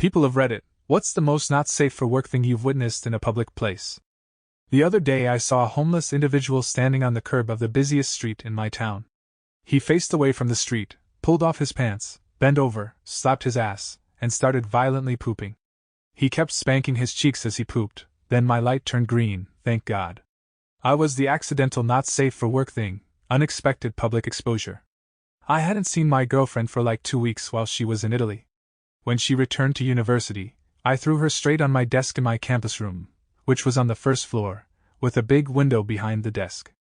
People of Reddit, what's the most not safe for work thing you've witnessed in a public place? The other day I saw a homeless individual standing on the curb of the busiest street in my town. He faced away from the street, pulled off his pants, bent over, slapped his ass, and started violently pooping. He kept spanking his cheeks as he pooped, then my light turned green, thank God. I was the accidental not safe for work thing, unexpected public exposure. I hadn't seen my girlfriend for like 2 weeks while she was in Italy. When she returned to university, I threw her straight on my desk in my campus room, which was on the first floor, with a big window behind the desk.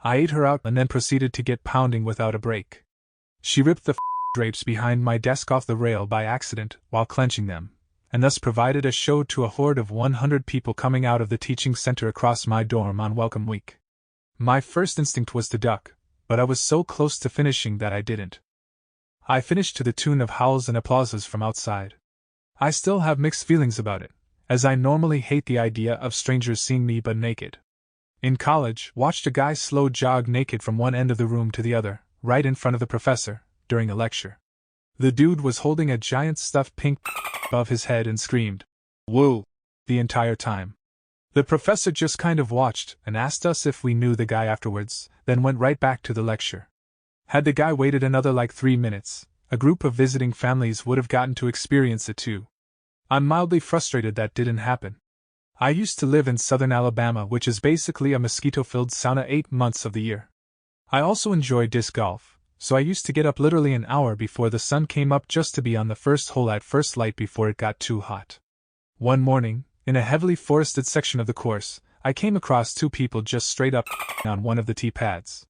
I ate her out and then proceeded to get pounding without a break. She ripped the drapes behind my desk off the rail by accident while clenching them, and thus provided a show to a horde of 100 people coming out of the teaching center across my dorm on welcome week. My first instinct was to duck, but I was so close to finishing that I didn't. I finished to the tune of howls and applauses from outside. I still have mixed feelings about it, as I normally hate the idea of strangers seeing me but naked. In college, watched a guy slow jog naked from one end of the room to the other, right in front of the professor, during a lecture. The dude was holding a giant stuffed pink above his head and screamed, "Woo!" the entire time. The professor just kind of watched and asked us if we knew the guy afterwards, then went right back to the lecture. Had the guy waited another like 3 minutes, a group of visiting families would have gotten to experience it too. I'm mildly frustrated that didn't happen. I used to live in southern Alabama, which is basically a mosquito-filled sauna 8 months of the year. I also enjoy disc golf, so I used to get up literally an hour before the sun came up just to be on the first hole at first light before it got too hot. One morning, in a heavily forested section of the course, I came across 2 people just straight up on one of the tee pads.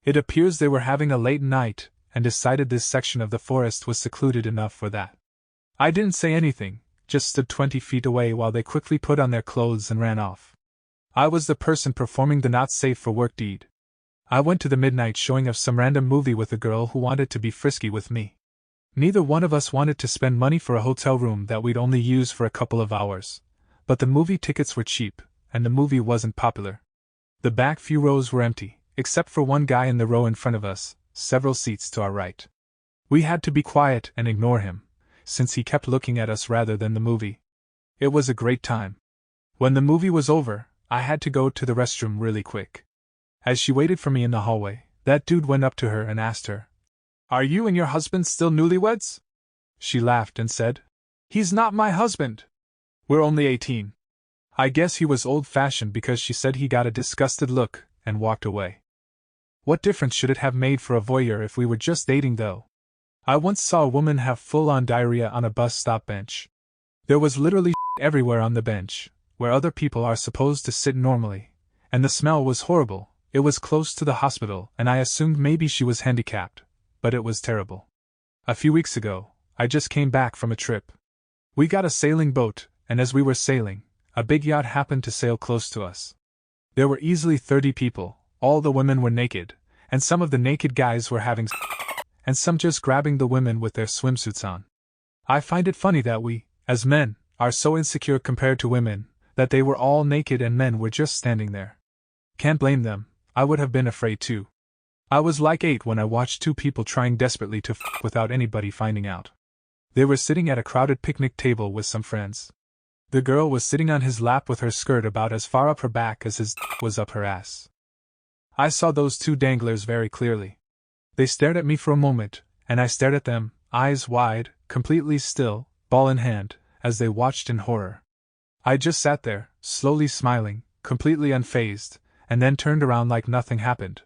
It appears they were having a late night and decided this section of the forest was secluded enough for that. I didn't say anything, just stood 20 feet away while they quickly put on their clothes and ran off. I was the person performing the not safe for work deed. I went to the midnight showing of some random movie with a girl who wanted to be frisky with me. Neither one of us wanted to spend money for a hotel room that we'd only use for a couple of hours, but the movie tickets were cheap, and the movie wasn't popular. The back few rows were empty, except for one guy in the row in front of us, several seats to our right. We had to be quiet and ignore him, since he kept looking at us rather than the movie. It was a great time. When the movie was over, I had to go to the restroom really quick. As she waited for me in the hallway, that dude went up to her and asked her, "Are you and your husband still newlyweds?" She laughed and said, "He's not my husband. We're only 18. I guess he was old-fashioned because she said he got a disgusted look and walked away. What difference should it have made for a voyeur if we were just dating though? I once saw a woman have full-on diarrhea on a bus stop bench. There was literally everywhere on the bench, where other people are supposed to sit normally, and the smell was horrible. It was close to the hospital and I assumed maybe she was handicapped, but it was terrible. A few weeks ago, I just came back from a trip. We got a sailing boat, and as we were sailing, a big yacht happened to sail close to us. There were easily 30 people, all the women were naked, and some of the naked guys were having and some just grabbing the women with their swimsuits on. I find it funny that we, as men, are so insecure compared to women, that they were all naked and men were just standing there. Can't blame them, I would have been afraid too. I was like 8 when I watched 2 people trying desperately to without anybody finding out. They were sitting at a crowded picnic table with some friends. The girl was sitting on his lap with her skirt about as far up her back as his was up her ass. I saw those 2 danglers very clearly. They stared at me for a moment, and I stared at them, eyes wide, completely still, ball in hand, as they watched in horror. I just sat there, slowly smiling, completely unfazed, and then turned around like nothing happened.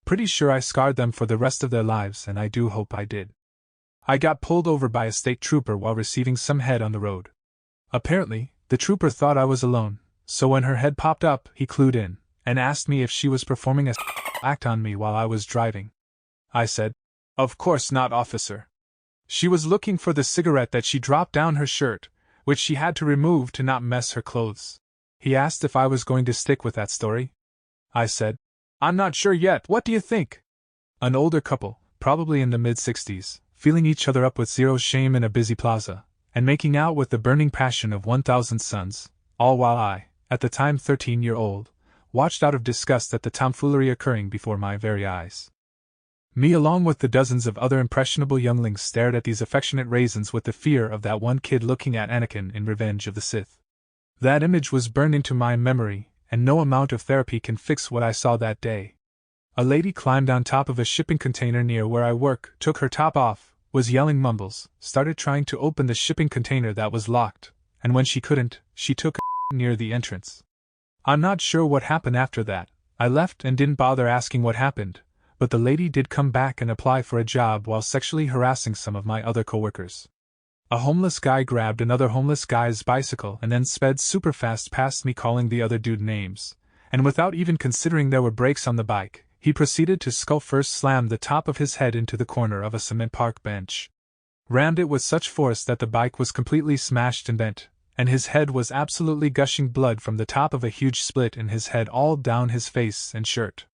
Pretty sure I scarred them for the rest of their lives, and I do hope I did. I got pulled over by a state trooper while receiving some head on the road. Apparently, the trooper thought I was alone, so when her head popped up, he clued in, and asked me if she was performing a act on me while I was driving. I said, "Of course not, officer." She was looking for the cigarette that she dropped down her shirt, which she had to remove to not mess her clothes. He asked if I was going to stick with that story. I said, "I'm not sure yet, what do you think?" An older couple, probably in the mid-60s, feeling each other up with zero shame in a busy plaza, and making out with the burning passion of 1,000 suns, all while I, at the time 13-year-old, watched out of disgust at the tomfoolery occurring before my very eyes. Me along with the dozens of other impressionable younglings stared at these affectionate raisins with the fear of that one kid looking at Anakin in Revenge of the Sith. That image was burned into my memory, and no amount of therapy can fix what I saw that day. A lady climbed on top of a shipping container near where I work, took her top off, was yelling mumbles, started trying to open the shipping container that was locked, and when she couldn't, she took a near the entrance. I'm not sure what happened after that. I left and didn't bother asking what happened, but the lady did come back and apply for a job while sexually harassing some of my other coworkers. A homeless guy grabbed another homeless guy's bicycle and then sped super fast past me calling the other dude names, and without even considering there were brakes on the bike, he proceeded to skull first slam the top of his head into the corner of a cement park bench. Rammed it with such force that the bike was completely smashed and bent, and his head was absolutely gushing blood from the top of a huge split in his head all down his face and shirt.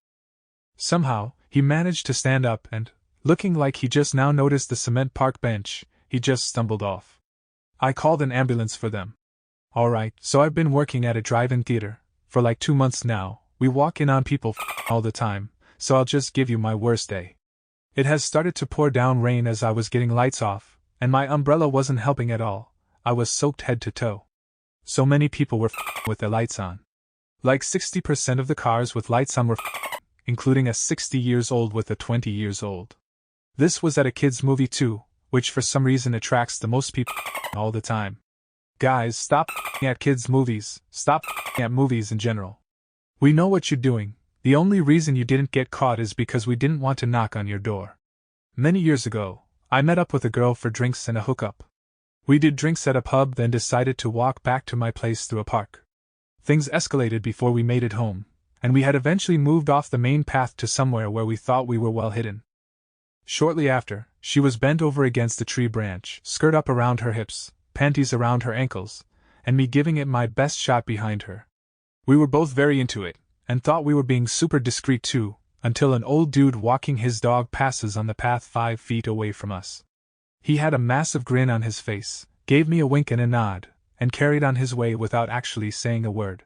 Somehow, he managed to stand up and, looking like he just now noticed the cement park bench, he just stumbled off. I called an ambulance for them. Alright, so I've been working at a drive-in theater for like 2 months now. We walk in on people all the time, so I'll just give you my worst day. It has started to pour down rain as I was getting lights off, and my umbrella wasn't helping at all. I was soaked head to toe. So many people were with their lights on. Like 60% of the cars with lights on were including a 60 years old with a 20 years old. This was at a kids movie too, which for some reason attracts the most people all the time. Guys, stop at kids movies, stop at movies in general. We know what you're doing. The only reason you didn't get caught is because we didn't want to knock on your door. Many years ago, I met up with a girl for drinks and a hookup. We did drinks at a pub, then decided to walk back to my place through a park. Things escalated before we made it home, and we had eventually moved off the main path to somewhere where we thought we were well hidden. Shortly after, she was bent over against a tree branch, skirt up around her hips, panties around her ankles, and me giving it my best shot behind her. We were both very into it, and thought we were being super discreet too, until an old dude walking his dog passes on the path 5 feet away from us. He had a massive grin on his face, gave me a wink and a nod, and carried on his way without actually saying a word.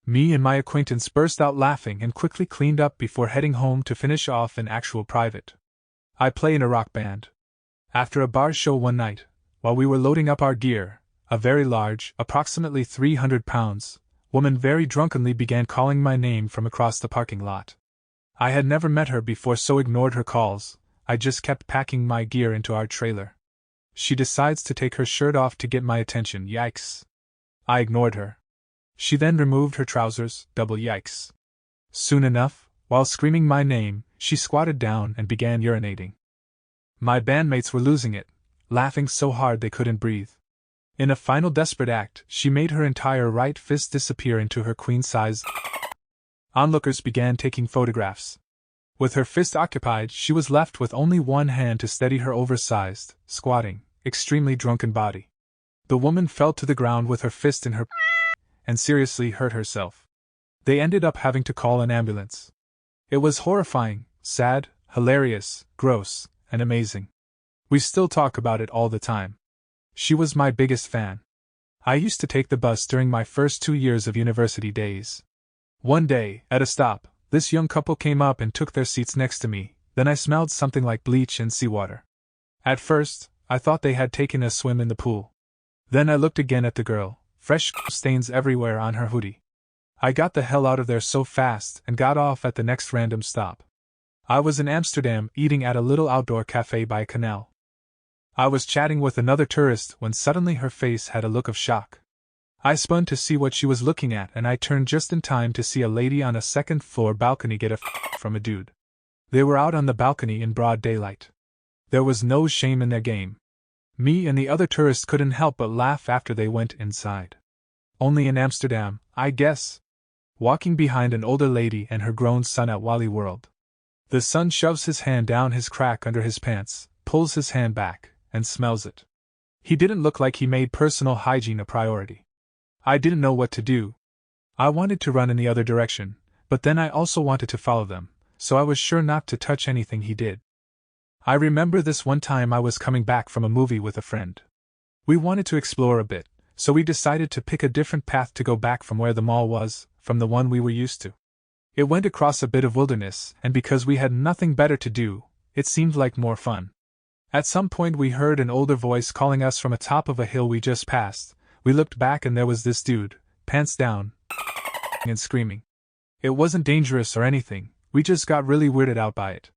Me and my acquaintance burst out laughing and quickly cleaned up before heading home to finish off an actual private. I play in a rock band. After a bar show one night, while we were loading up our gear, a very large, approximately 300 pounds, woman very drunkenly began calling my name from across the parking lot. I had never met her before, so ignored her calls. I just kept packing my gear into our trailer. She decides to take her shirt off to get my attention, yikes. I ignored her. She then removed her trousers, double yikes. Soon enough, while screaming my name, she squatted down and began urinating. My bandmates were losing it, laughing so hard they couldn't breathe. In a final desperate act, she made her entire right fist disappear into her queen-size. Onlookers began taking photographs. With her fist occupied, she was left with only one hand to steady her oversized, squatting, extremely drunken body. The woman fell to the ground with her fist in her and seriously hurt herself. They ended up having to call an ambulance. It was horrifying, sad, hilarious, gross, and amazing. We still talk about it all the time. She was my biggest fan. I used to take the bus during my first 2 years of university days. One day, at a stop, this young couple came up and took their seats next to me. Then I smelled something like bleach and seawater. At first, I thought they had taken a swim in the pool. Then I looked again at the girl, fresh stains everywhere on her hoodie. I got the hell out of there so fast and got off at the next random stop. I was in Amsterdam eating at a little outdoor cafe by a canal. I was chatting with another tourist when suddenly her face had a look of shock. I spun to see what she was looking at, and I turned just in time to see a lady on a second-floor balcony get a from a dude. They were out on the balcony in broad daylight. There was no shame in their game. Me and the other tourist couldn't help but laugh after they went inside. Only in Amsterdam, I guess. Walking behind an older lady and her grown son at Wally World. The son shoves his hand down his crack under his pants, pulls his hand back, and smells it. He didn't look like he made personal hygiene a priority. I didn't know what to do. I wanted to run in the other direction, but then I also wanted to follow them, so I was sure not to touch anything he did. I remember this one time I was coming back from a movie with a friend. We wanted to explore a bit, so we decided to pick a different path to go back from where the mall was, from the one we were used to. It went across a bit of wilderness, and because we had nothing better to do, it seemed like more fun. At some point we heard an older voice calling us from atop of a hill we just passed. We looked back and there was this dude, pants down, and screaming. It wasn't dangerous or anything, we just got really weirded out by it.